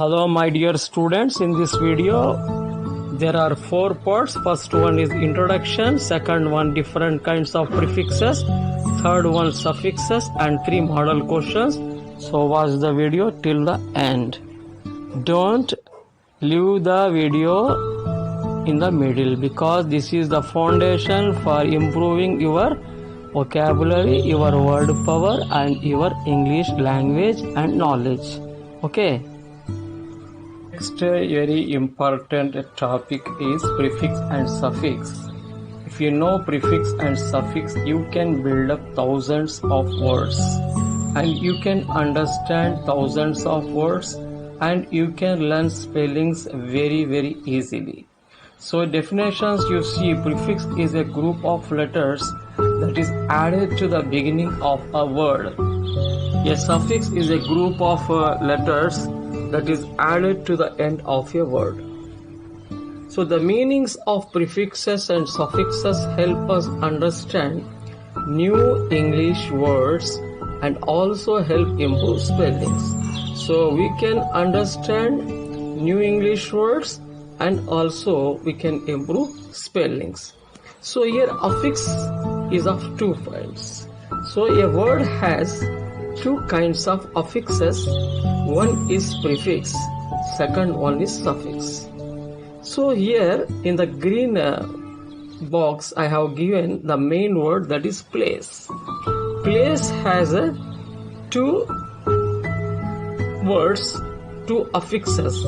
Hello my dear students, in this video there are 4 parts. First one is introduction, second one different kinds of prefixes, third one suffixes, and 3 model questions. So watch the video till the end. Don't leave the video in the middle because this is the foundation for improving your vocabulary, your word power and your English language and knowledge. Okay. Next very important topic is prefix and suffix. If you know prefix and suffix, you can build up thousands of words and you can understand thousands of words and you can learn spellings very easily. So definitions, you see prefix is a group of letters that is added to the beginning of a word. A suffix is a group of letters that is added to the end of a word. So the meanings of prefixes and suffixes help us understand new English words and also help improve spellings. So we can understand new English words and also we can improve spellings. So here affix is of 2 kinds. So a word has 2 kinds of affixes. One is prefix, second one is suffix. So here in the green box I have given the main word, that is place. Place has 2 words, 2 affixes.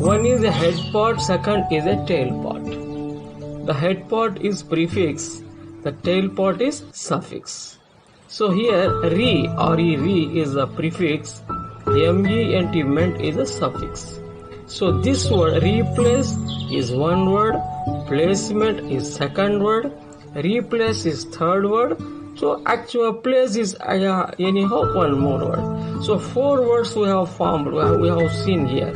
One is a head part, second is a tail part. The head part is prefix, the tail part is suffix. So here re or re is a prefix, ment ment is a suffix. So this word replace is one word, placement is second word, replace is third word. So actual place is anyhow one more word. So 4 words we have formed, we have seen here.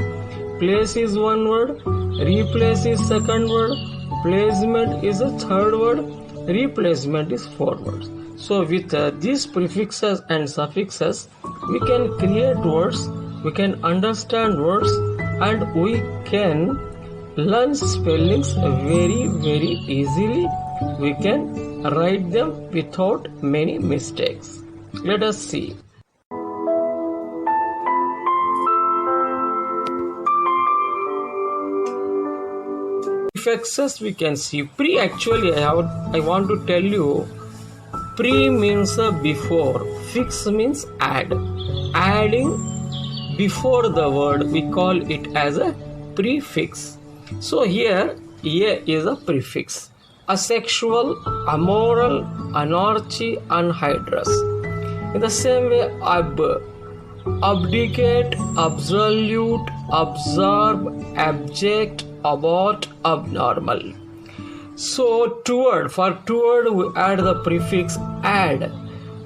Place is one word, replace is second word, placement is a third word, replacement is 4 words. So with these prefixes and suffixes, we can create words, we can understand words, and we can learn spellings very easily. We can write them without many mistakes. Let us see. Prefixes we can see. Pre, actually I want to tell you, pre means before, fix means add. Adding before the word, we call it as a prefix. So here a is a prefix. Asexual, amoral, anarchy, anhydrous. In the same way, abdicate, absolute, absorb, abject, abort, abnormal. So toward, for toward we add the prefix add.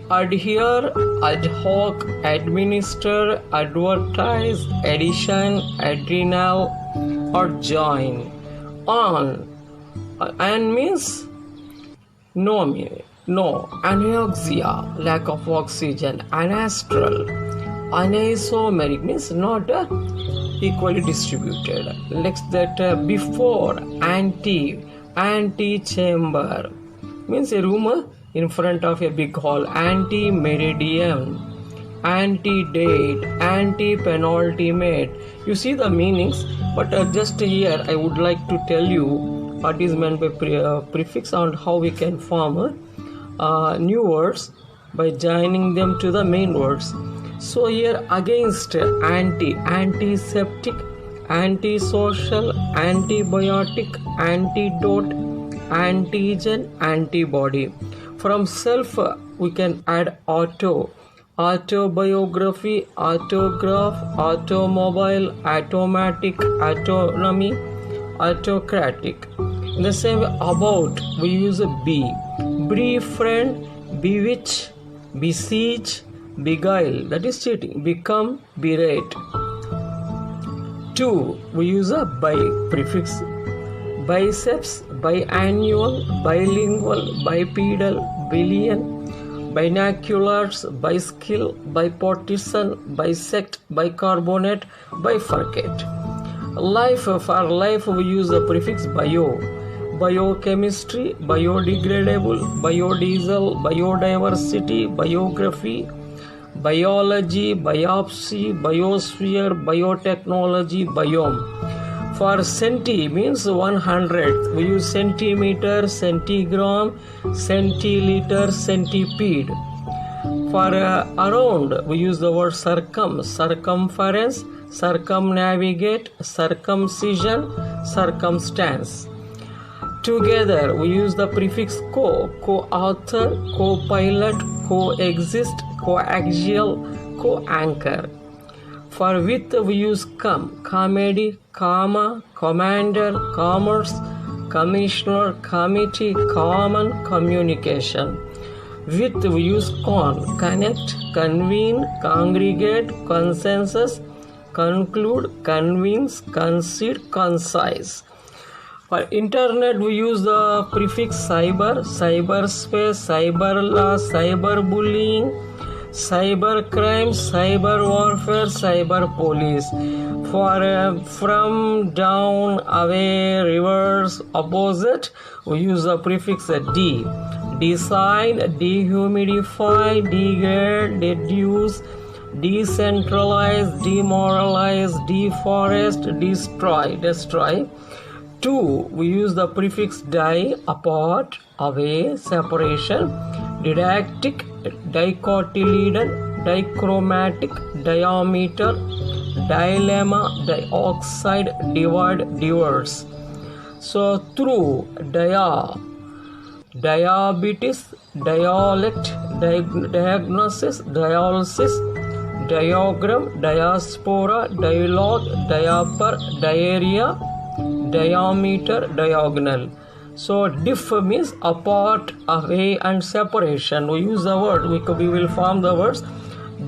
Adhere, ad hoc, administer, advertise, addition, adrenal, or join. On, and means no, anoxia, lack of oxygen, anastral, anisomeric means not equally distributed. Next that before, ante-chamber means a room in front of a big hall. Ante-meridian, ante-date, ante-penultimate. You see the meanings, but just here I would like to tell you what is meant by prefix and how we can form new words by joining them to the main words. So here against, anti, antiseptic, antisocial, antibiotic, antidote, antigen, antibody. From self we can add auto, autobiography, autograph, automobile, automatic, autonomy, autocratic. In the same way, about we use a be, befriend, bewitch, besiege, beguile, that is cheating, become, berate. To we use a by prefix, biceps, biannual, bilingual, bipedal, billion, binoculars, bicycle, bipartisan, bisect, bicarbonate, bifurcate. Life, for life we use the prefix bio. Biochemistry, biodegradable, biodiesel, biodiversity, biography, biology, biopsy, biosphere, biotechnology, biome. For centi means 100th, we use centimeter, centigram, centiliter, centipede. For around, we use the word circumference, circumnavigate, circumcision, circumstance. Together, we use the prefix co-author, co-pilot, coexist, coaxial, co-anchor. For with, we use comedy, comma, commander, commerce, commissioner, committee, common, communication. With, we use connect, convene, congregate, consensus, conclude, convince, concede, concise. For internet, we use the prefix cyber, cyberspace, cyber law, cyberbullying, cybercrime, cyber warfare, cyber police. For from, down, away, reverse, opposite, we use the prefix D. Decide, dehumidify, degrade, deduce, decentralize, demoralize, deforest, destroy. 2, we use the prefix di, apart, away, separation, didactic, dicotyledon, dichromatic, diameter, dilemma, dioxide, divide, diverse. So through, diabetes, dialect, diagnosis, dialysis, diagram, diaspora, dialogue, diaper, diarrhea, diameter, diagonal. So diff means apart, away and separation. We use the word, we will form the words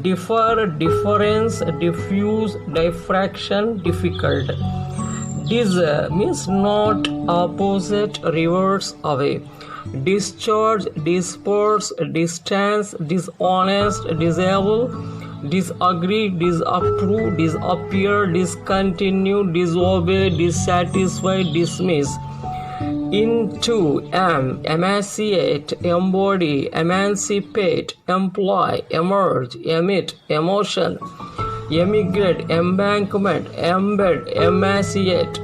differ, difference, diffuse, diffraction, difficult. Dis means not, opposite, reverse, away. Discharge, disperse, distance, dishonest, disable, disagree, disapprove, disappear, discontinue, disobey, dissatisfied, dismiss. Into, emaciate, embody, emancipate, employ, emerge, emit, emotion, emigrate, embankment, embed, emaciate,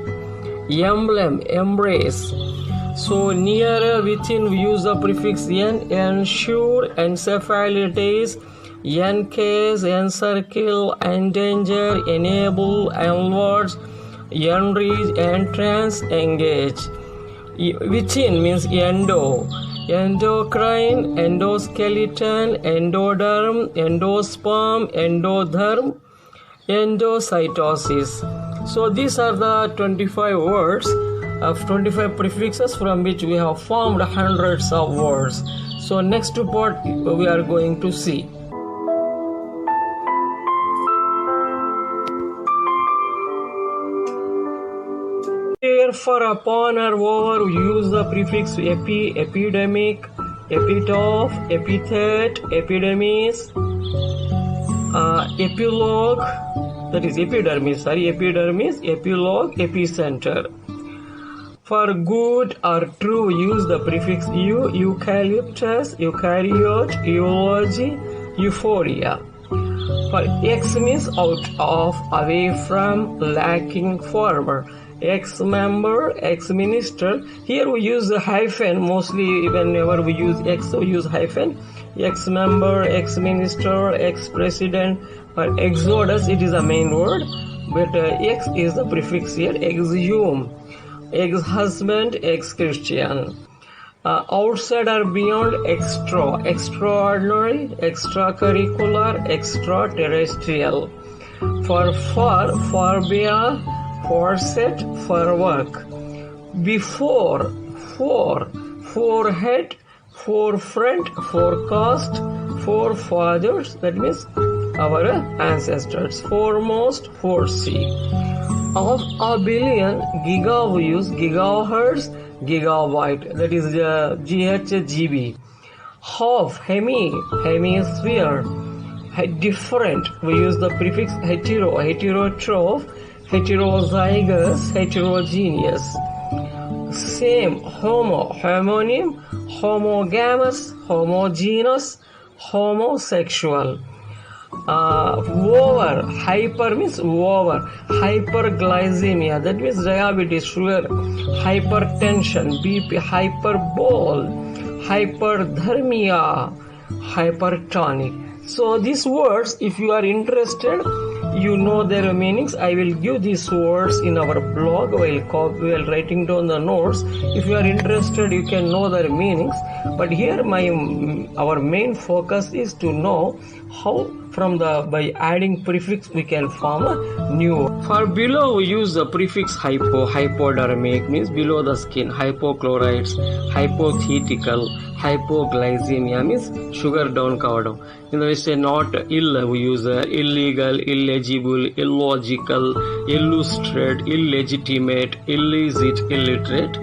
emblem, embrace. So near, within, we use the prefix n, ensure, encephalitis, encase, encircle, endanger, enable, enlarge, enrich, entrance, engage. Within means endo, endocrine, endoskeleton, endoderm, endosperm, endotherm, endocytosis. So these are the 25 words of 25 prefixes from which we have formed hundreds of words. So next part we are going to see. For upon or over, we use the prefix epi, epidemic, epitaph, epithet, epidemis, epilogue, that is epidermis, epilogue, epicenter. For good or true, we use the prefix eu, eucalyptus, eukaryote, eulogy, euphoria. For ex means out of, away from, lacking, former. Ex-member, ex-minister. Here we use a hyphen. Mostly whenever we use ex, we use hyphen. Ex-member, ex-minister, ex-president. For exodus, it is a main word. But ex is the prefix here. Exhume, ex-husband, ex-Christian. Outside or beyond, extra, extraordinary, extracurricular, extraterrestrial. For forbear, forset, for work. Before, for, forehead, forefront, forecast, forefathers, that means our ancestors. Foremost, foresee. Of a billion, giga we use gigahertz, gigabyte, that is GHGB. Half, hemisphere. Different, we use the prefix hetero, heterotroph, heterozygous, heterogeneous. Same, homo, homonym, homogamous, homogeneous, homosexual. Over, hyper means over, hyperglycemia, that means diabetes, sugar, hypertension, BP, hyperbole, hyperthermia, hypertonic. So these words, if you are interested, you know their meanings. I will give these words in our blog while writing down the notes. If you are interested, you can know their meanings. But here our main focus is to know how by adding prefix we can form a new word. For below we use the prefix hypodermic means below the skin, hypochlorites, hypothetical, hypoglycemia means sugar down, cover down. We say not ill, we use illegal, illegible, illogical, illustrate, illegitimate, illicit, illiterate.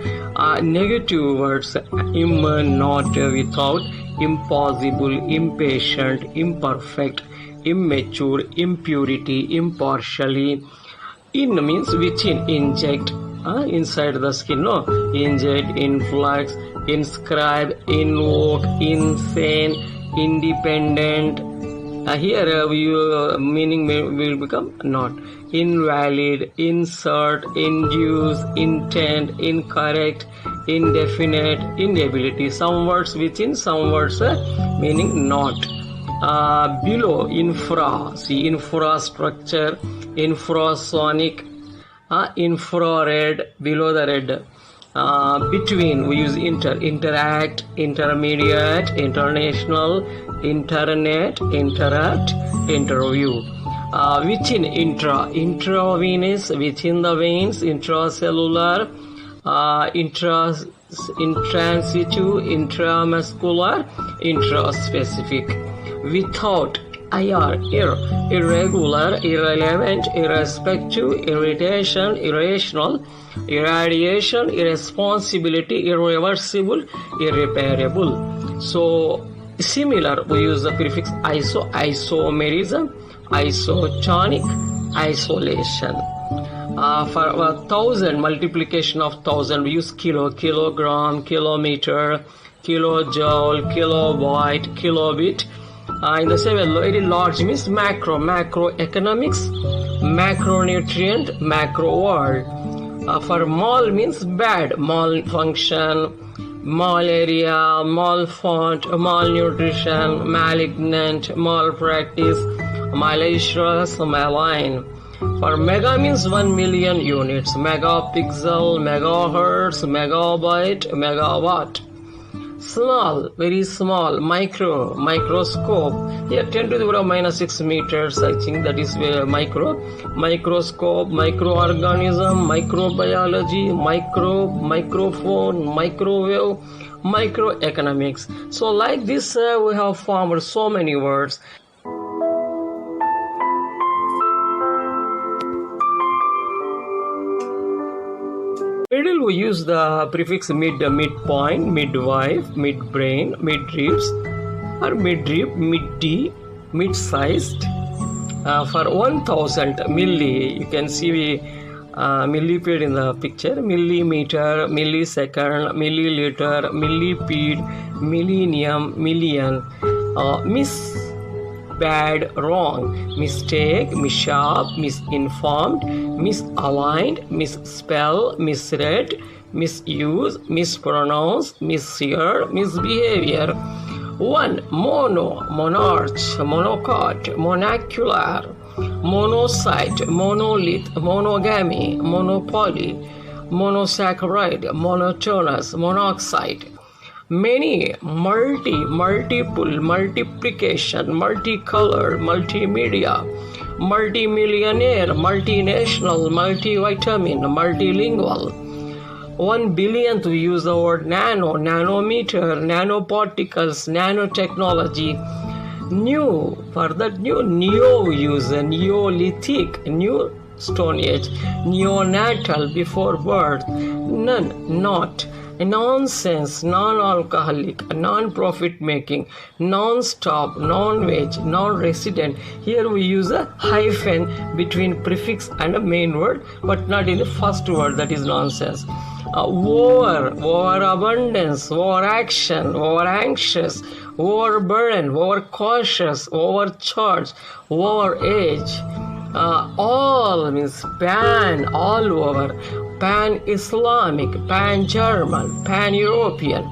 Negative words, not, without, impossible, impatient, imperfect, immature, impurity, impartially. In means within, inject, inside the skin, no, inject, influx, inscribe, invoke, insane, independent. Here meaning will become not. Invalid, insert, induce, intent, incorrect, indefinite, inability. Some words within, some words meaning not. Below, infra, see infrastructure, infrasonic, infrared, below the red. Between, we use interact, intermediate, international, internet, interact, interview. Within, intravenous, within the veins, intracellular, intransitive, intramuscular, intraspecific. Without, irregular, irrelevant, irrespective, irritation, irrational, irradiation, irresponsibility, irreversible, irreparable. So similar, we use the prefix isomerism, isotonic, isolation. For 1,000, multiplication of 1,000, we use kilo, kilogram, kilometer, kilojoule, kilobyte, kilobit. In the same way, very large means macroeconomics, macronutrient, macro world. For mal means bad, malfunction, malaria, malfont, malnutrition, malignant, malpractice, malicious, malign. For mega means 1 million units, megapixel, megahertz, megabyte, megawatt. Small, very small, microscope. Here 10 to the power minus 6 meters, I think that is microscope, microorganism, microbiology, microphone, microwave, microeconomics. So like this we have formed so many words. Middle, we use the prefix midpoint, midwife, midbrain, midribs, or midrib, mid-D, mid-sized. For 1,000 milli, you can see millipede in the picture, millimeter, millisecond, milliliter, millipede, millennium, million. Miss, bad, wrong, mistake, mishap, misinformed, misaligned, misspell, misread, misuse, mispronounced, misheard, misbehavior. 1. Mono, monarch, monocot, monocular, monocyte, monolith, monogamy, monopoly, monosaccharide, monotonous, monoxide. Many, multiple, multiplication, multicolored, multimedia, multimillionaire, multinational, multivitamin, multilingual. 1 billionth, we use the word nano, nanometer, nanoparticles, nanotechnology. New, for that new, neo we use Neolithic, new Stone Age, neonatal, before birth, none, not, nonsense, non-alcoholic, non-profit making, non-stop, non-wage, non-resident. Here we use a hyphen between prefix and a main word, but not in the first word, that is nonsense. Overabundance, overaction, over-anxious, overburden, overcautious, overcharged, overage. All means pan, all over, pan-Islamic, pan-German, pan-European,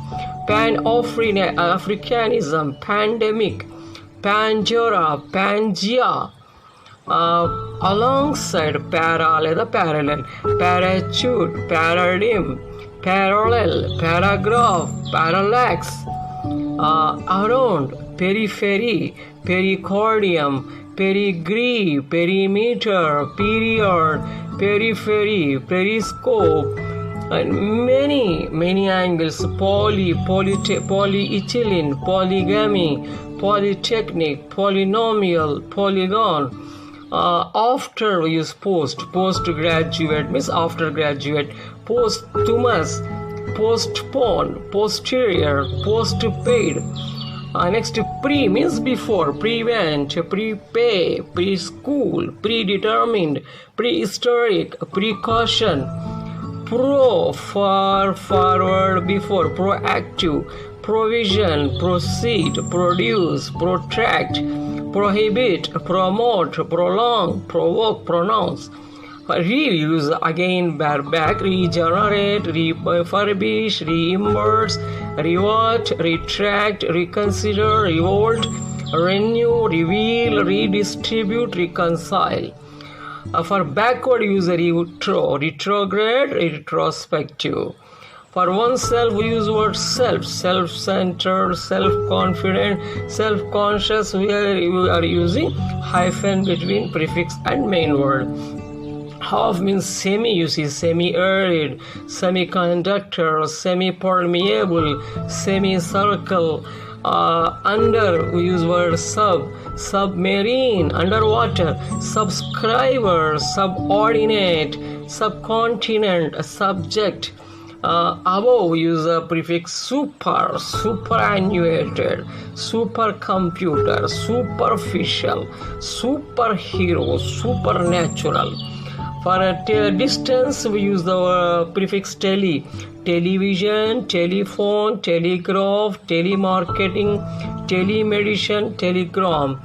pan-Africanism, pandemic, Panjora, Pangea. Alongside para లేదా parallel, parachute, paradigm, parallel, paragraph, parallax. Around, periphery, pericardium, perigree, perimeter, period, periphery, periscope, and many angles, polyethylene, polygamy, polytechnic, polynomial, polygon. After we use postgraduate means after graduate, posthumous, postpone, posterior, postpaid. Next, pre means before, prevent, prepay, preschool, predetermined, prehistoric, precaution. Pro, far, forward, before, proactive, provision, proceed, produce, protract, prohibit, promote, prolong, provoke, pronounce. Reuse, again, bareback, regenerate, refurbish, reimburse, revert, retract, reconsider, revolt, renew, reveal, redistribute, reconcile. For backward use retro, retrograde, retrospective. For oneself we use word self, self-centered, self-confident, self-conscious. We are using hyphen between prefix and main word. Half means semi, you see, semi-arid, semiconductor, semi-permeable, semicircle. Under, we use word sub, submarine, underwater, subscriber, subordinate, subcontinent, subject. Above, we use a prefix super, superannuated, supercomputer, superficial, superhero, supernatural. For a distance, we use the prefix tele, television, telephone, telegraph, telemarketing, telemedicine, telegram.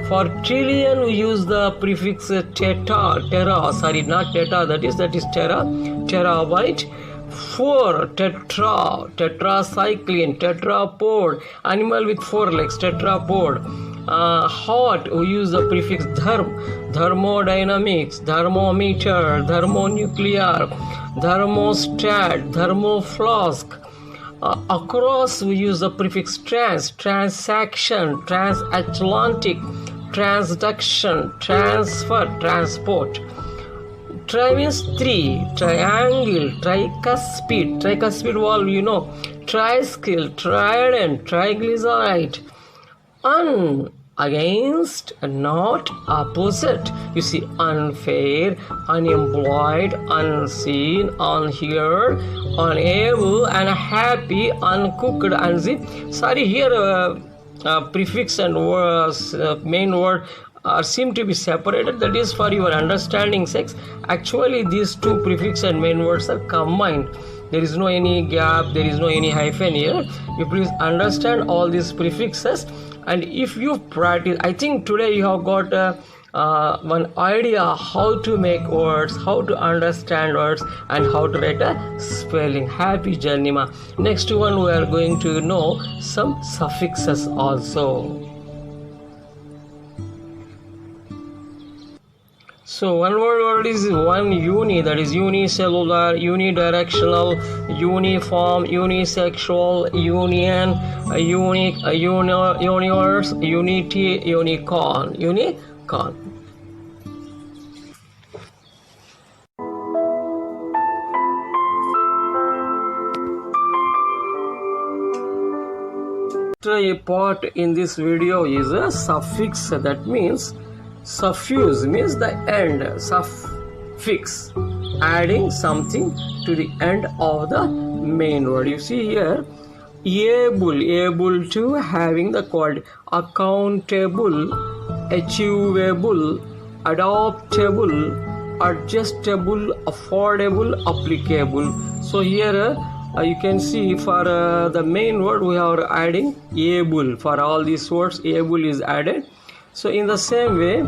For trillion, we use the prefix tera, that is terra, terabyte. 4, tetra, tetracycline, tetrapod, animal with 4 legs, tetrapod. Hot, we use the prefix dharm, thermodynamics, thermometer, thermonuclear, thermostat, thermoflask. Across, we use the prefix trans, transaction, transatlantic, transduction, transfer, transport. Tri means 3, triangle, tricuspid valve, you know, triskill, trident, triglyceride. Un, against, not, opposite. You see, unfair, unemployed, unseen, unheard, unable, unhappy, uncooked, unzip. Sorry, here prefix and main word seem to be separated. That is for your understanding sake. Actually, these two prefix and main words are combined. There is no any gap, there is no any hyphen here. You please understand all these prefixes, and if you practice, I think today you have got one idea how to make words, how to understand words, and how to write a spelling. Happy journey, ma. Next one, we are going to know some suffixes also. So one word is one uni, that is unicellular, unidirectional, uniform, unisexual, union, unique, universe, unity, unicorn. A part in this video is a suffix, that means suffuse means the end, suffix. adding something to the end of the main word. You see here, able to, having the quality, accountable, achievable, adoptable, adjustable, affordable, applicable. So here you can see for the main word we are adding able. For all these words able is added. So in the same way,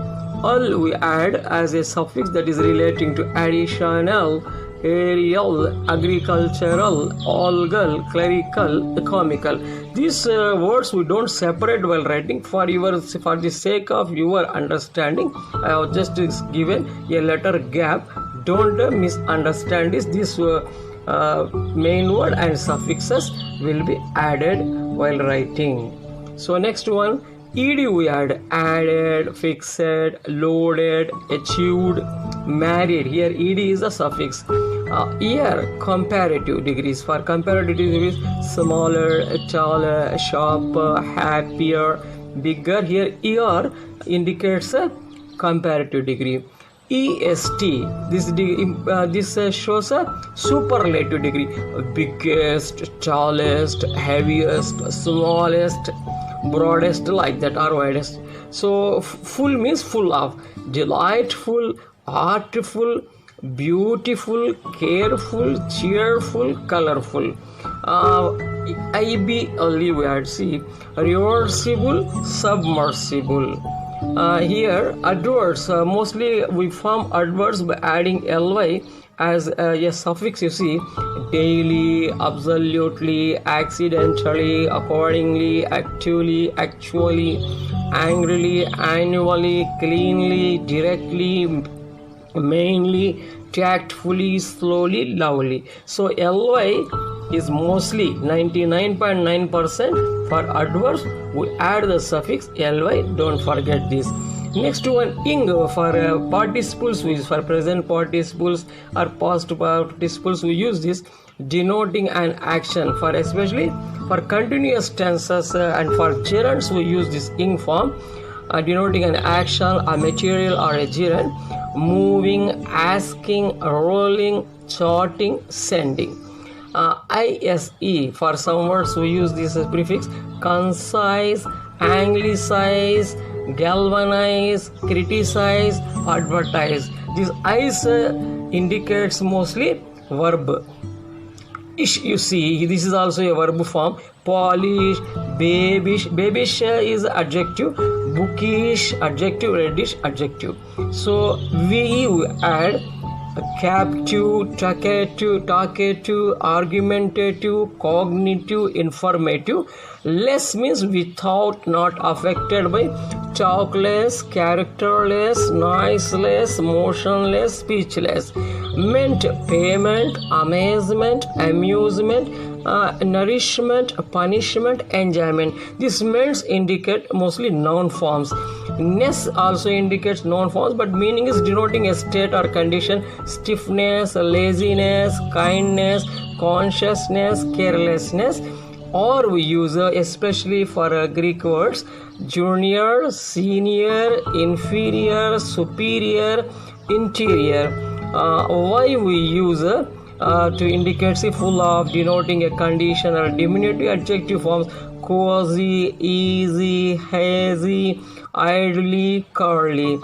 al we add as a suffix that is relating to additional, aerial, agricultural, algal, clerical, economical. These words we don't separate while writing. For the sake of your understanding, I have just given a letter gap. Don't misunderstand this. This main word and suffixes will be added while writing. So next one, ed we added, fixed, loaded, achieved, married. Here ed is a suffix. Here comparative degrees. For comparative degrees, smaller, taller, sharper, happier, bigger. Here er indicates a comparative degree. EST, this shows a superlative degree: biggest, tallest, heaviest, smallest, broadest, like that, or widest. So full means full of, delightful, artful, beautiful, careful, cheerful, colorful. IBLE we had see reversible, submersible. Here adverbs, mostly we form adverbs by adding ly as a suffix. You see, daily, absolutely, accidentally, accordingly, actively, actually, angrily, annually, cleanly, directly, mainly, tactfully, slowly, lovely. So ly is mostly 99.9% for adverbs. We add the suffix ly. Don't forget this. Next one, ing for participles, which is for present participles or past participles. We use this denoting an action. For especially for continuous tenses and for gerunds, we use this ing form, denoting an action, a material, or a gerund. Moving, asking, rolling, charting, sending. ISE for some words we use this prefix: concise, anglicize, galvanize, criticize, advertise. This is indicates mostly verb. Ish, you see, this is also a verb form. Polish, babyish. Babyish is adjective. Bookish, adjective. Reddish, adjective. So we add captive, talkative, argumentative, cognitive, informative. Less means without, not affected by. Talkless, characterless, noiseless, motionless, speechless. Meant payment, amazement, amusement, nourishment, punishment, enjoyment. These means indicate mostly noun forms. Ness also indicates noun forms, but meaning is denoting a state or condition: stiffness, laziness, kindness, consciousness, carelessness. Or we use especially for Greek words: junior, senior, inferior, superior, interior. Why we use to indicate full of, denoting a condition, or diminutive adjective forms: cozy, easy, hazy, idly, curly.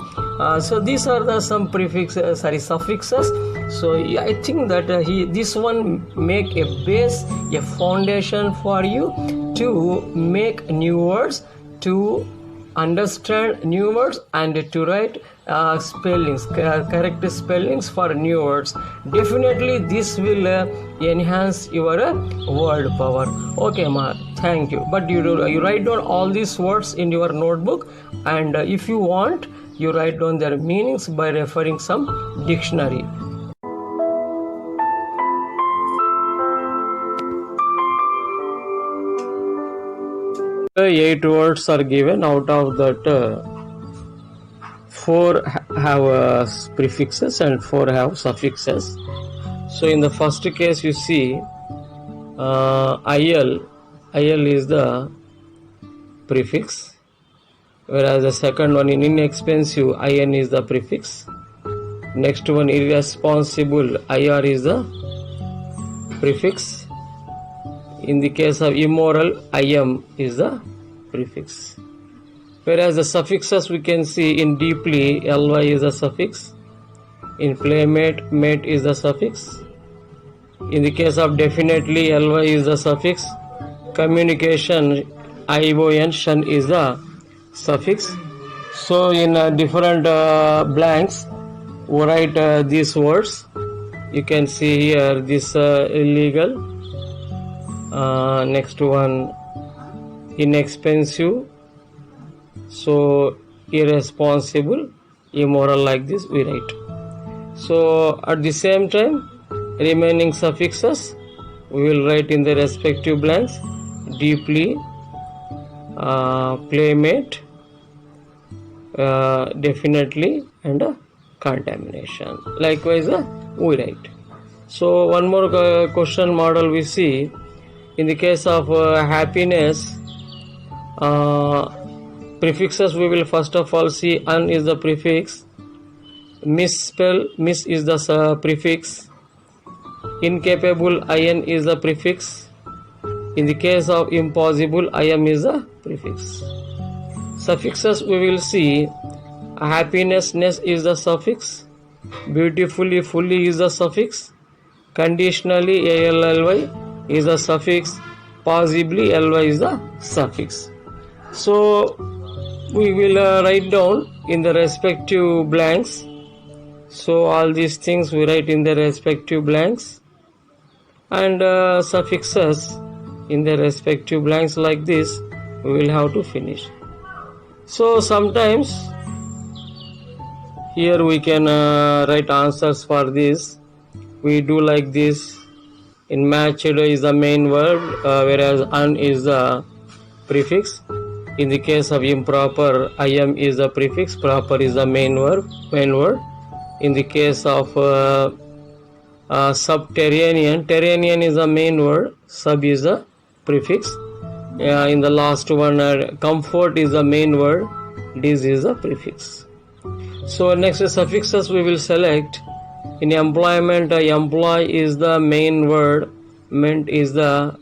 So these are the some prefixes, suffixes. So I think that this one make a base, a foundation for you to make new words, to understand new words, and to write spellings, correct spellings for new words. Definitely this will enhance your word power. Okay ma, thank you. But you write down all these words in your notebook, and if you want, you write down their meanings by referring some dictionary. Eight words are given. Out of that, 4 have prefixes and 4 have suffixes. So in the first case, you see il is the prefix, whereas the second one, in inexpensive, in is the prefix, Next one, irresponsible, IR is the prefix. In the case of immoral, IM is the prefix. Whereas the suffixes we can see in deeply, LY is the suffix. In playmate, mate is the suffix. In the case of definitely, LY is the suffix. Communication, ION, shun is the suffix. So in different blanks, we write these words. You can see here this illegal. Next one, inexpensive. So irresponsible, immoral, like this we write. So at the same time, remaining suffixes we will write in the respective blanks. Deeply, playmate, definitely, and contamination. Likewise, we write. So one more question model we see. In the case of happiness, prefixes we will first of all see. Un is the prefix. Misspell, miss is the prefix. Incapable, in is the prefix. In the case of impossible, im is the prefix. Suffixes we will see. Happiness, ness is the suffix. Beautifully, fully is the suffix. Conditionally, ALLY is the suffix. Possibly, ly is the suffix. So we will write down in the respective blanks. So all these things we write in the respective blanks, and suffixes in the respective blanks, like this we will have to finish. So sometimes here we can write answers for this. We do like this. In matched is the main word, whereas un is the prefix. In the case of improper, im is the prefix, proper is the main word. In the case of subterranean, terranean is the main word, sub is the prefix. In the last one, comfort is the main word, dis is the prefix. So next suffixes we will select. In employment, employ is the main word, ment is the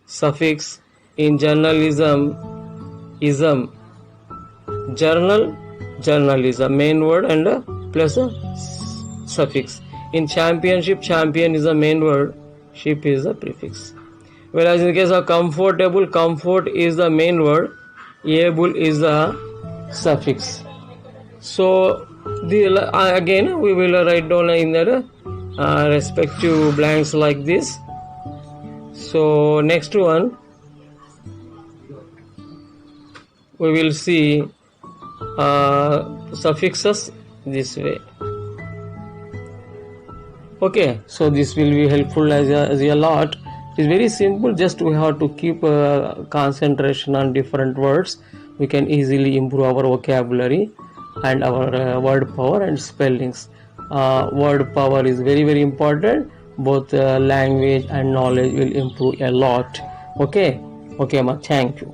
suffix. In journalism, ism, journal, journalism, main word and plus a suffix. In championship, champion is the main word, ship is the prefix. Whereas in the case of comfortable, comfort is the main word, able is the suffix. So again we will write down in the respective blanks like this. So next one we will see suffixes this way. Okay, so this will be helpful as a lot. It's very simple, just we have to keep concentration on different words. We can easily improve our vocabulary and our word power and spellings. Word power is very, very important. Both language and knowledge will improve a lot. Okay, ma, thank you.